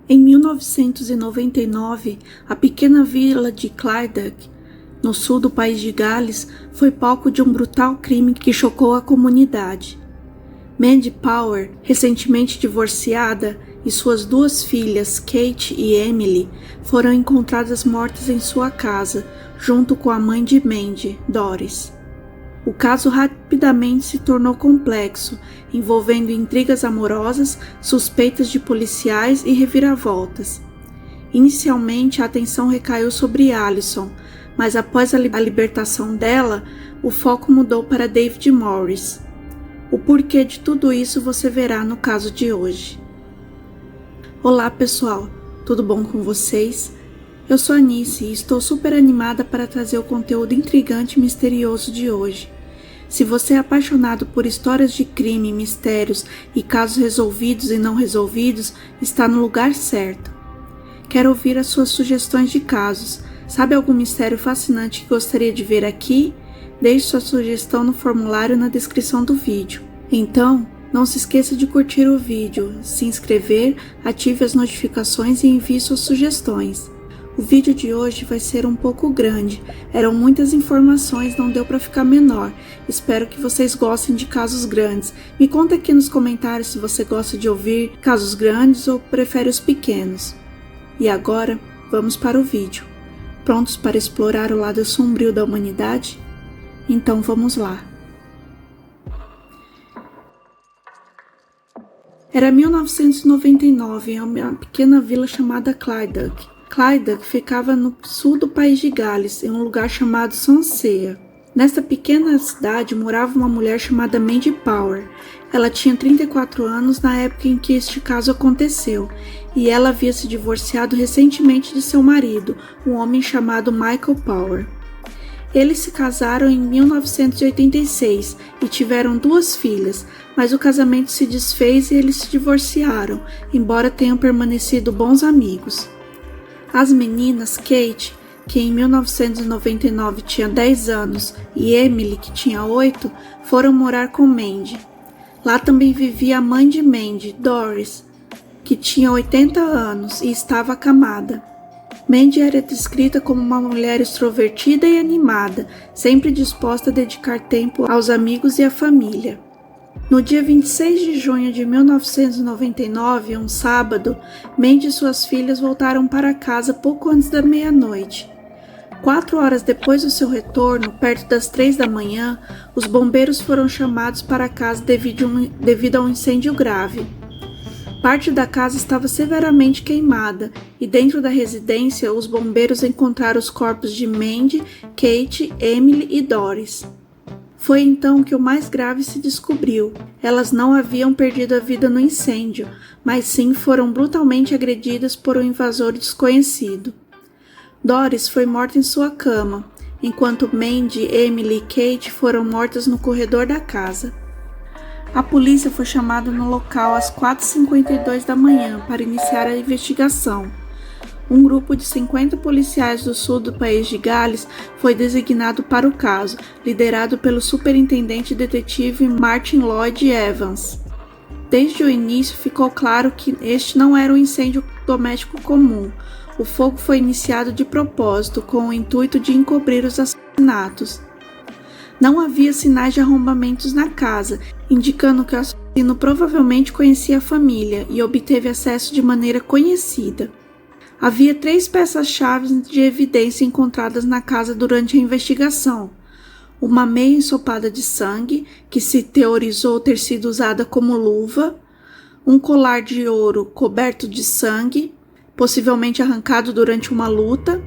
Em 1999, a pequena vila de Clydach, no sul do país de Gales, foi palco de um brutal crime que chocou a comunidade. Mandy Power, recentemente divorciada, e suas duas filhas, Kate e Emily, foram encontradas mortas em sua casa, junto com a mãe de Mandy, Doris. O caso rapidamente se tornou complexo, envolvendo intrigas amorosas, suspeitas de policiais e reviravoltas. Inicialmente, a atenção recaiu sobre Alison, mas após a libertação dela, o foco mudou para David Morris. O porquê de tudo isso você verá no caso de hoje. Olá pessoal, tudo bom com vocês? Eu sou a Anice e estou super animada para trazer o conteúdo intrigante e misterioso de hoje. Se você é apaixonado por histórias de crime, mistérios e casos resolvidos e não resolvidos, está no lugar certo. Quero ouvir as suas sugestões de casos. Sabe algum mistério fascinante que gostaria de ver aqui? Deixe sua sugestão no formulário na descrição do vídeo. Então, não se esqueça de curtir o vídeo, se inscrever, ative as notificações e envie suas sugestões. O vídeo de hoje vai ser um pouco grande, eram muitas informações, não deu para ficar menor. Espero que vocês gostem de casos grandes. Me conta aqui nos comentários se você gosta de ouvir casos grandes ou prefere os pequenos. E agora, vamos para o vídeo. Prontos para explorar o lado sombrio da humanidade? Então vamos lá. Era 1999 em uma pequena vila chamada Clydach. Clydach ficava no sul do país de Gales, em um lugar chamado Swansea. Nesta pequena cidade morava uma mulher chamada Mandy Power. Ela tinha 34 anos na época em que este caso aconteceu, e ela havia se divorciado recentemente de seu marido, um homem chamado Michael Power. Eles se casaram em 1986 e tiveram duas filhas, mas o casamento se desfez e eles se divorciaram, embora tenham permanecido bons amigos. As meninas Kate, que em 1999 tinha 10 anos, e Emily, que tinha 8, foram morar com Mandy. Lá também vivia a mãe de Mandy, Doris, que tinha 80 anos e estava acamada. Mandy era descrita como uma mulher extrovertida e animada, sempre disposta a dedicar tempo aos amigos e à família. No dia 26 de junho de 1999, um sábado, Mandy e suas filhas voltaram para casa pouco antes da meia-noite. 4 horas depois do seu retorno, perto das 3 da manhã, os bombeiros foram chamados para casa devido a um incêndio grave. Parte da casa estava severamente queimada e dentro da residência os bombeiros encontraram os corpos de Mandy, Kate, Emily e Doris. Foi então que o mais grave se descobriu. Elas não haviam perdido a vida no incêndio, mas sim foram brutalmente agredidas por um invasor desconhecido. Doris foi morta em sua cama, enquanto Mandy, Emily e Kate foram mortas no corredor da casa. A polícia foi chamada no local às 4h52 da manhã para iniciar a investigação. Um grupo de 50 policiais do sul do país de Gales foi designado para o caso, liderado pelo superintendente detetive Martin Lloyd Evans. Desde o início ficou claro que este não era um incêndio doméstico comum. O fogo foi iniciado de propósito, com o intuito de encobrir os assassinatos. Não havia sinais de arrombamentos na casa, indicando que o assassino provavelmente conhecia a família e obteve acesso de maneira conhecida. Havia 3 peças-chave de evidência encontradas na casa durante a investigação. Uma meia ensopada de sangue, que se teorizou ter sido usada como luva, um colar de ouro coberto de sangue, possivelmente arrancado durante uma luta,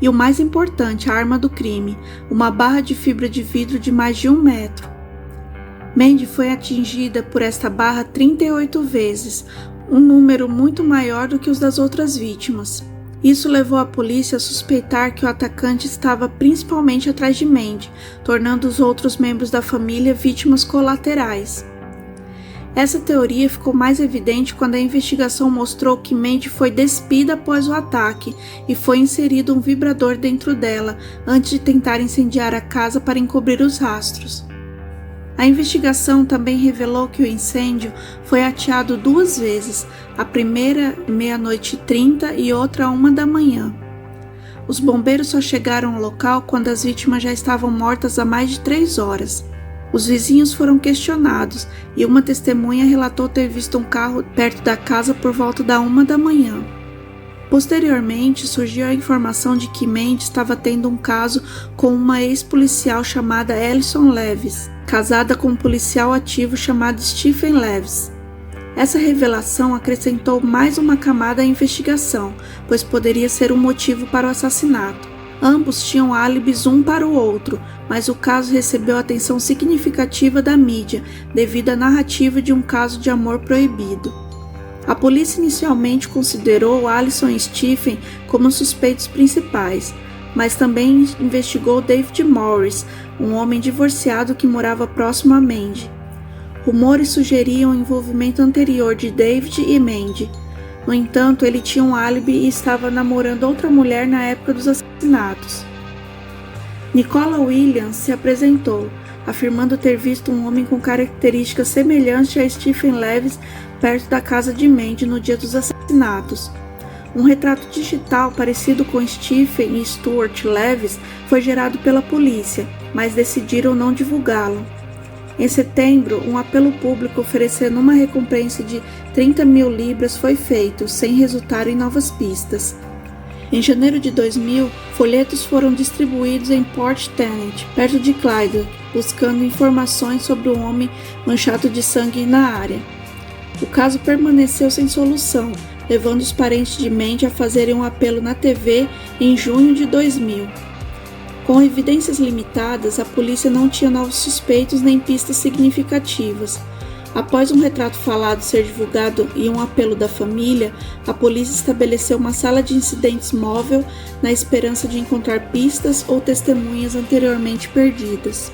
e o mais importante, a arma do crime, uma barra de fibra de vidro de mais de 1 metro. Mandy foi atingida por esta barra 38 vezes, um número muito maior do que os das outras vítimas. Isso levou a polícia a suspeitar que o atacante estava principalmente atrás de Mandy, tornando os outros membros da família vítimas colaterais. Essa teoria ficou mais evidente quando a investigação mostrou que Mandy foi despida após o ataque e foi inserido um vibrador dentro dela antes de tentar incendiar a casa para encobrir os rastros. A investigação também revelou que o incêndio foi ateado 2 vezes, a primeira 00:30 e outra 1 da manhã. Os bombeiros só chegaram ao local quando as vítimas já estavam mortas há mais de 3 horas. Os vizinhos foram questionados e uma testemunha relatou ter visto um carro perto da casa por volta da 1 da manhã. Posteriormente, surgiu a informação de que Mandy estava tendo um caso com uma ex-policial chamada Alison Levis, casada com um policial ativo chamado Stephen Levis. Essa revelação acrescentou mais uma camada à investigação, pois poderia ser um motivo para o assassinato. Ambos tinham álibis um para o outro, mas o caso recebeu atenção significativa da mídia devido à narrativa de um caso de amor proibido. A polícia inicialmente considerou Alison e Stephen como suspeitos principais, mas também investigou David Morris, um homem divorciado que morava próximo a Mandy. Rumores sugeriam o envolvimento anterior de David e Mandy. No entanto, ele tinha um álibi e estava namorando outra mulher na época dos assassinatos. Nicola Williams se apresentou, afirmando ter visto um homem com características semelhantes a Stephen Levis perto da casa de Mandy no dia dos assassinatos. Um retrato digital parecido com Stephen e Stuart Levis foi gerado pela polícia, mas decidiram não divulgá-lo. Em setembro, um apelo público oferecendo uma recompensa de 30.000 libras foi feito, sem resultar em novas pistas. Em janeiro de 2000, folhetos foram distribuídos em Port Tennant, perto de Clyde, buscando informações sobre um homem manchado de sangue na área. O caso permaneceu sem solução, levando os parentes de Mandy a fazerem um apelo na TV em junho de 2000. Com evidências limitadas, a polícia não tinha novos suspeitos nem pistas significativas. Após um retrato falado ser divulgado e um apelo da família, a polícia estabeleceu uma sala de incidentes móvel na esperança de encontrar pistas ou testemunhas anteriormente perdidas.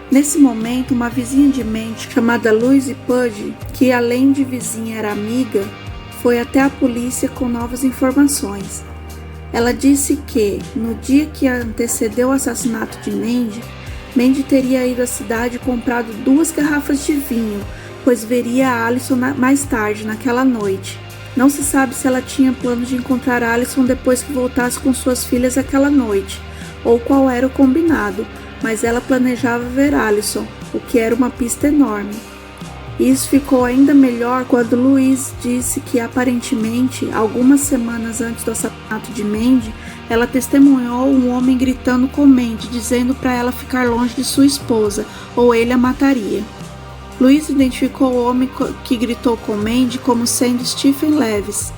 Nesse momento, uma vizinha de Mandy, chamada Louise Pudge, que além de vizinha era amiga, foi até a polícia com novas informações. Ela disse que, no dia que antecedeu o assassinato de Mandy teria ido à cidade e comprado 2 garrafas de vinho, pois veria a Alison mais tarde naquela noite. Não se sabe se ela tinha plano de encontrar Alison depois que voltasse com suas filhas aquela noite, ou qual era o combinado, mas ela planejava ver Alison, o que era uma pista enorme. Isso ficou ainda melhor quando Louise disse que, aparentemente, algumas semanas antes do assassinato de Mandy, ela testemunhou um homem gritando com Mandy, dizendo para ela ficar longe de sua esposa, ou ele a mataria. Louise identificou o homem que gritou com Mandy como sendo Stephen Levis.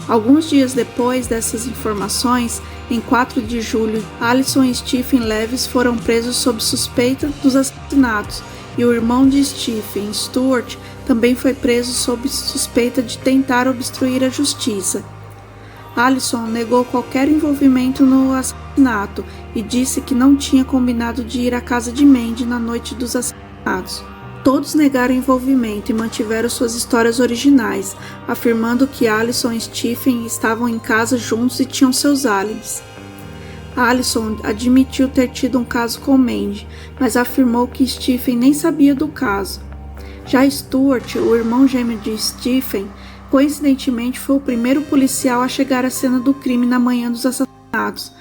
Alguns dias depois dessas informações, em 4 de julho, Alison e Stephen Levis foram presos sob suspeita dos assassinatos, e o irmão de Stephen, Stuart, também foi preso sob suspeita de tentar obstruir a justiça. Alison negou qualquer envolvimento no assassinato e disse que não tinha combinado de ir à casa de Mandy na noite dos assassinatos. Todos negaram envolvimento e mantiveram suas histórias originais, afirmando que Alison e Stephen estavam em casa juntos e tinham seus álibis. Alison admitiu ter tido um caso com Mandy, mas afirmou que Stephen nem sabia do caso. Já Stuart, o irmão gêmeo de Stephen, coincidentemente foi o primeiro policial a chegar à cena do crime na manhã dos assassinatos.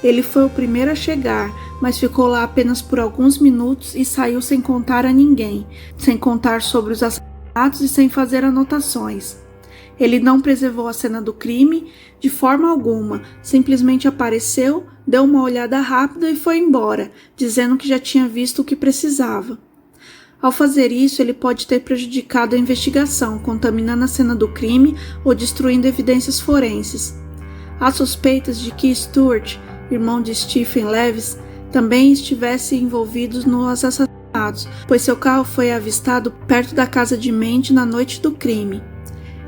Ele foi o primeiro a chegar, mas ficou lá apenas por alguns minutos e saiu sem contar a ninguém, sem contar sobre os assassinatos e sem fazer anotações. Ele não preservou a cena do crime de forma alguma, simplesmente apareceu, deu uma olhada rápida e foi embora, dizendo que já tinha visto o que precisava. Ao fazer isso, ele pode ter prejudicado a investigação, contaminando a cena do crime ou destruindo evidências forenses. Há suspeitas de que Stuart, irmão de Stephen Levis, também estivesse envolvido nos assassinatos, pois seu carro foi avistado perto da casa de Mandy na noite do crime.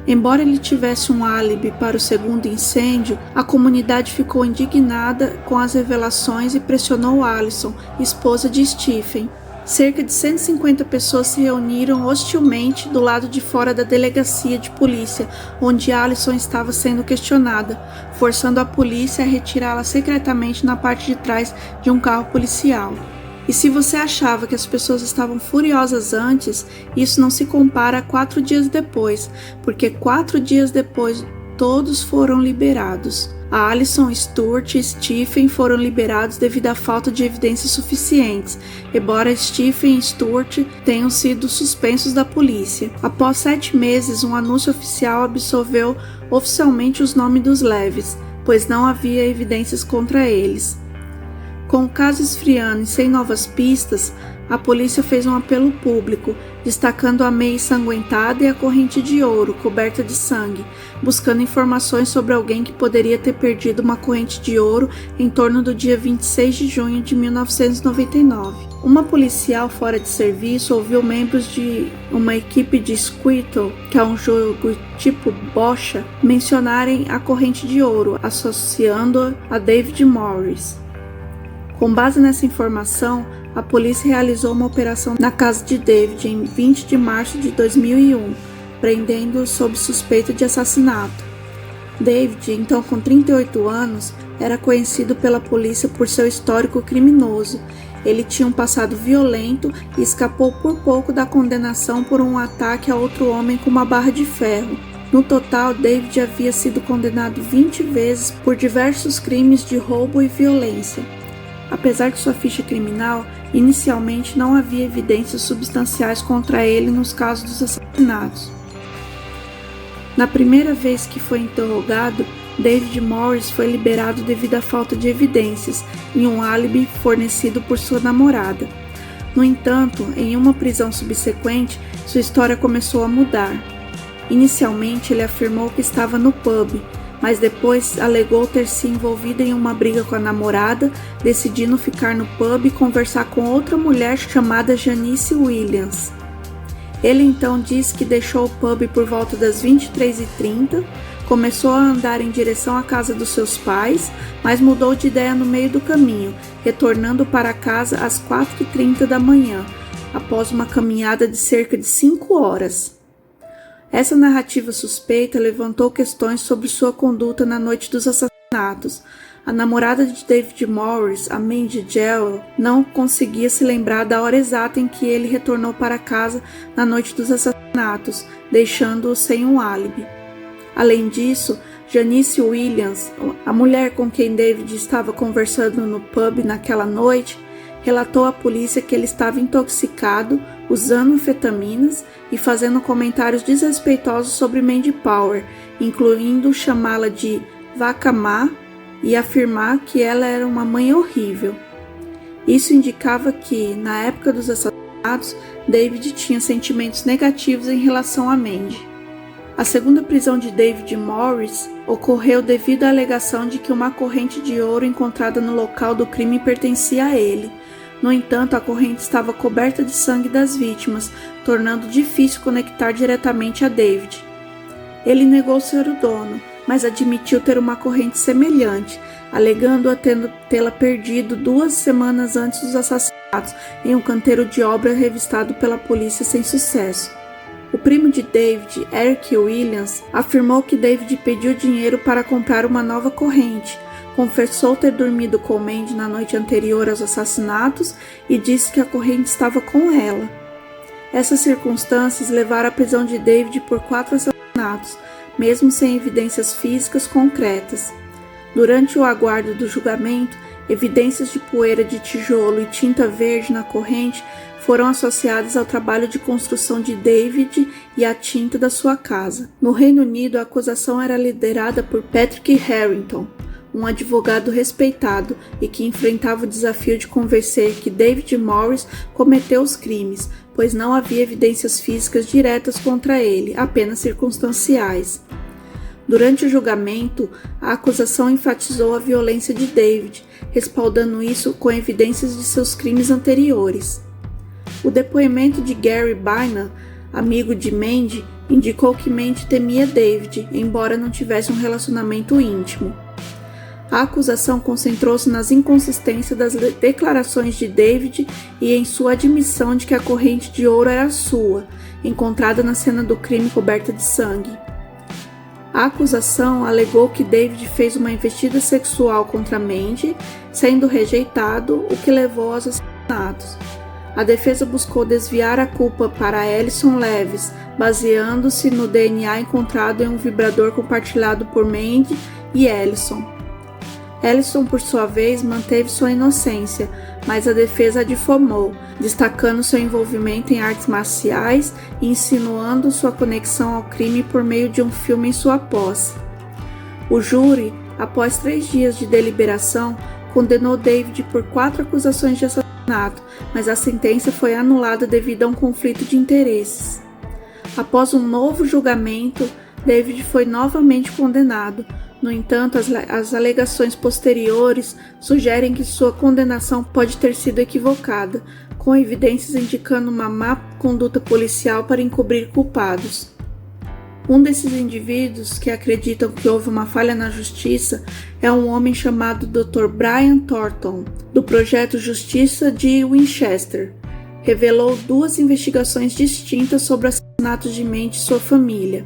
Embora ele tivesse um álibi para o segundo incêndio, a comunidade ficou indignada com as revelações e pressionou Alison, esposa de Stephen. Cerca de 150 pessoas se reuniram hostilmente do lado de fora da delegacia de polícia, onde Alison estava sendo questionada, forçando a polícia a retirá-la secretamente na parte de trás de um carro policial. E se você achava que as pessoas estavam furiosas antes, isso não se compara a 4 dias depois, porque 4 dias depois todos foram liberados. A Alison, Stuart e Stephen foram liberados devido à falta de evidências suficientes, embora Stephen e Stuart tenham sido suspensos da polícia. Após 7 meses, um anúncio oficial absolveu oficialmente os nomes dos Levis, pois não havia evidências contra eles. Com o caso esfriando e sem novas pistas, a polícia fez um apelo público, destacando a meia ensanguentada e a corrente de ouro coberta de sangue, buscando informações sobre alguém que poderia ter perdido uma corrente de ouro em torno do dia 26 de junho de 1999. Uma policial fora de serviço ouviu membros de uma equipe de Squirtle, que é um jogo tipo bocha, mencionarem a corrente de ouro, associando-a a David Morris. Com base nessa informação, a polícia realizou uma operação na casa de David em 20 de março de 2001, prendendo-o sob suspeita de assassinato. David, então com 38 anos, era conhecido pela polícia por seu histórico criminoso. Ele tinha um passado violento e escapou por pouco da condenação por um ataque a outro homem com uma barra de ferro. No total, David havia sido condenado 20 vezes por diversos crimes de roubo e violência. Apesar de sua ficha criminal, inicialmente não havia evidências substanciais contra ele nos casos dos assassinatos. Na primeira vez que foi interrogado, David Morris foi liberado devido à falta de evidências e um álibi fornecido por sua namorada. No entanto, em uma prisão subsequente, sua história começou a mudar. Inicialmente, ele afirmou que estava no pub, mas depois alegou ter se envolvido em uma briga com a namorada, decidindo ficar no pub e conversar com outra mulher chamada Janice Williams. Ele então disse que deixou o pub por volta das 23h30, começou a andar em direção à casa dos seus pais, mas mudou de ideia no meio do caminho, retornando para casa às 4h30 da manhã, após uma caminhada de cerca de 5 horas. Essa narrativa suspeita levantou questões sobre sua conduta na noite dos assassinatos. A namorada de David Morris, a Mandy Jewell, não conseguia se lembrar da hora exata em que ele retornou para casa na noite dos assassinatos, deixando-o sem um álibi. Além disso, Janice Williams, a mulher com quem David estava conversando no pub naquela noite, relatou à polícia que ele estava intoxicado, usando anfetaminas e fazendo comentários desrespeitosos sobre Mandy Power, incluindo chamá-la de vaca má e afirmar que ela era uma mãe horrível. Isso indicava que, na época dos assassinatos, David tinha sentimentos negativos em relação a Mandy. A segunda prisão de David Morris ocorreu devido à alegação de que uma corrente de ouro encontrada no local do crime pertencia a ele. No entanto, a corrente estava coberta de sangue das vítimas, tornando difícil conectar diretamente a David. Ele negou ser o dono, mas admitiu ter uma corrente semelhante, alegando-a tê-la perdido 2 semanas antes dos assassinatos em um canteiro de obra revistado pela polícia sem sucesso. O primo de David, Eric Williams, afirmou que David pediu dinheiro para comprar uma nova corrente, confessou ter dormido com Mandy na noite anterior aos assassinatos e disse que a corrente estava com ela. Essas circunstâncias levaram à prisão de David por 4 assassinatos, mesmo sem evidências físicas concretas. Durante o aguardo do julgamento, evidências de poeira de tijolo e tinta verde na corrente foram associadas ao trabalho de construção de David e à tinta da sua casa. No Reino Unido, a acusação era liderada por Patrick Harrington, um advogado respeitado e que enfrentava o desafio de convencer que David Morris cometeu os crimes, pois não havia evidências físicas diretas contra ele, apenas circunstanciais. Durante o julgamento, a acusação enfatizou a violência de David, respaldando isso com evidências de seus crimes anteriores. O depoimento de Gary Bynum, amigo de Mandy, indicou que Mandy temia David, embora não tivesse um relacionamento íntimo. A acusação concentrou-se nas inconsistências das declarações de David e em sua admissão de que a corrente de ouro era sua, encontrada na cena do crime coberta de sangue. A acusação alegou que David fez uma investida sexual contra Mandy, sendo rejeitado, o que levou aos assassinatos. assassinatos. A defesa buscou desviar a culpa para Alison Leves, baseando-se no DNA encontrado em um vibrador compartilhado por Mandy e Alison. Alison, por sua vez, manteve sua inocência, mas a defesa a difamou, destacando seu envolvimento em artes marciais e insinuando sua conexão ao crime por meio de um filme em sua posse. O júri, após 3 dias de deliberação, condenou David por 4 acusações de assassinato, mas a sentença foi anulada devido a um conflito de interesses. Após um novo julgamento, David foi novamente condenado. No entanto, as alegações posteriores sugerem que sua condenação pode ter sido equivocada, com evidências indicando uma má conduta policial para encobrir culpados. Um desses indivíduos que acreditam que houve uma falha na justiça é um homem chamado Dr. Brian Thornton, do projeto Justiça de Winchester. Revelou 2 investigações distintas sobre assassinatos de Mandy e sua família,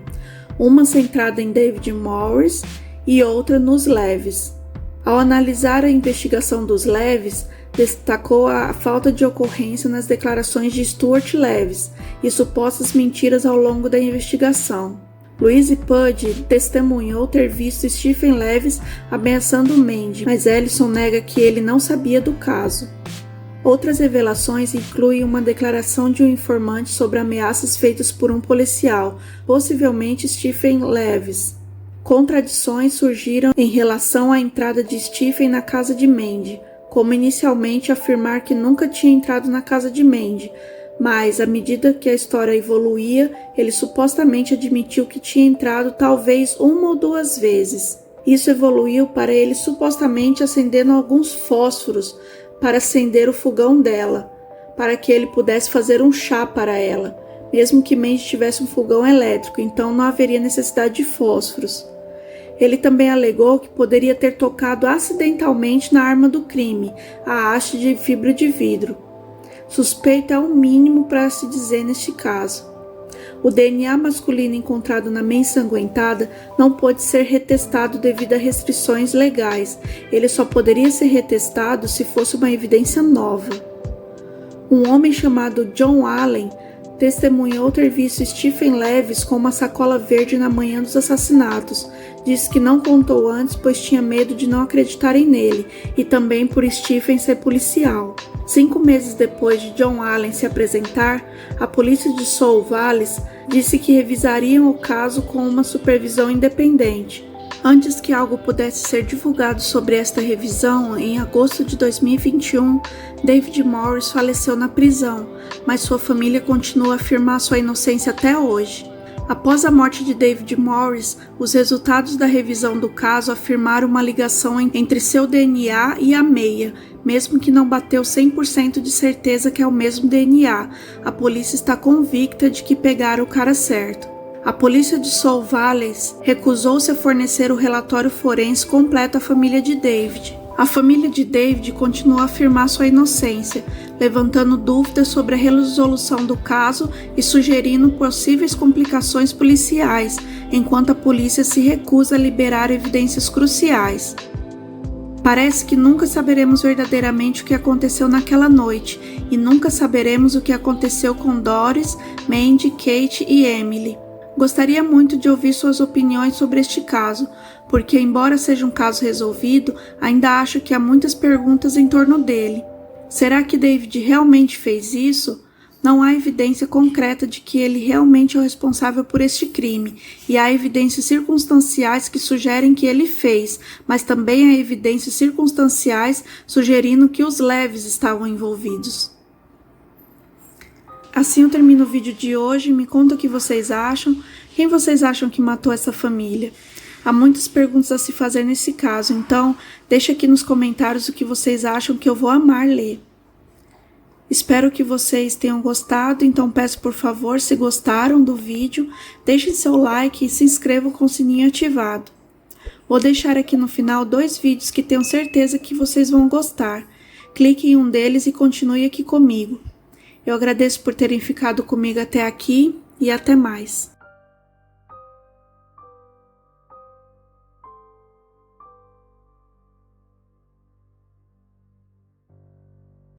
uma centrada em David Morris e outra nos Leves. Ao analisar a investigação dos Leves, destacou a falta de ocorrência nas declarações de Stuart Leves e supostas mentiras ao longo da investigação. Louise Pudge testemunhou ter visto Stephen Leves ameaçando Mandy, mas Alison nega que ele não sabia do caso. Outras revelações incluem uma declaração de um informante sobre ameaças feitas por um policial, possivelmente Stephen Leves. Contradições surgiram em relação à entrada de Stephen na casa de Mandy, como inicialmente afirmar que nunca tinha entrado na casa de Mandy, mas à medida que a história evoluía, ele supostamente admitiu que tinha entrado talvez 1 ou 2 vezes. Isso evoluiu para ele supostamente acendendo alguns fósforos para acender o fogão dela, para que ele pudesse fazer um chá para ela, mesmo que Mandy tivesse um fogão elétrico, então não haveria necessidade de fósforos. Ele também alegou que poderia ter tocado acidentalmente na arma do crime, a haste de fibra de vidro. Suspeito é o mínimo para se dizer neste caso. O DNA masculino encontrado na meia ensanguentada não pôde ser retestado devido a restrições legais. Ele só poderia ser retestado se fosse uma evidência nova. Um homem chamado John Allen testemunhou ter visto Stephen Leves com uma sacola verde na manhã dos assassinatos. Disse que não contou antes, pois tinha medo de não acreditarem nele, e também por Stephen ser policial. 5 meses depois de John Allen se apresentar, a polícia de Sol Valles disse que revisariam o caso com uma supervisão independente. Antes que algo pudesse ser divulgado sobre esta revisão, em agosto de 2021, David Morris faleceu na prisão, mas sua família continua a afirmar sua inocência até hoje. Após a morte de David Morris, os resultados da revisão do caso afirmaram uma ligação entre seu DNA e a meia, mesmo que não bateu 100% de certeza que é o mesmo DNA. A polícia está convicta de que pegaram o cara certo. A polícia de Sol Valles recusou-se a fornecer o relatório forense completo à família de David. A família de David continuou a afirmar sua inocência, levantando dúvidas sobre a resolução do caso e sugerindo possíveis complicações policiais, enquanto a polícia se recusa a liberar evidências cruciais. Parece que nunca saberemos verdadeiramente o que aconteceu naquela noite, e nunca saberemos o que aconteceu com Doris, Mandy, Kate e Emily. Gostaria muito de ouvir suas opiniões sobre este caso, porque, embora seja um caso resolvido, ainda acho que há muitas perguntas em torno dele. Será que David realmente fez isso? Não há evidência concreta de que ele realmente é o responsável por este crime, e há evidências circunstanciais que sugerem que ele fez, mas também há evidências circunstanciais sugerindo que os Leves estavam envolvidos. Assim eu termino o vídeo de hoje. Me conta o que vocês acham. Quem vocês acham que matou essa família? Há muitas perguntas a se fazer nesse caso, então deixa aqui nos comentários o que vocês acham, que eu vou amar ler. Espero que vocês tenham gostado, então peço por favor, se gostaram do vídeo, deixem seu like e se inscrevam com o sininho ativado. Vou deixar aqui no final 2 vídeos que tenho certeza que vocês vão gostar. Clique em um deles e continue aqui comigo. Eu agradeço por terem ficado comigo até aqui e até mais.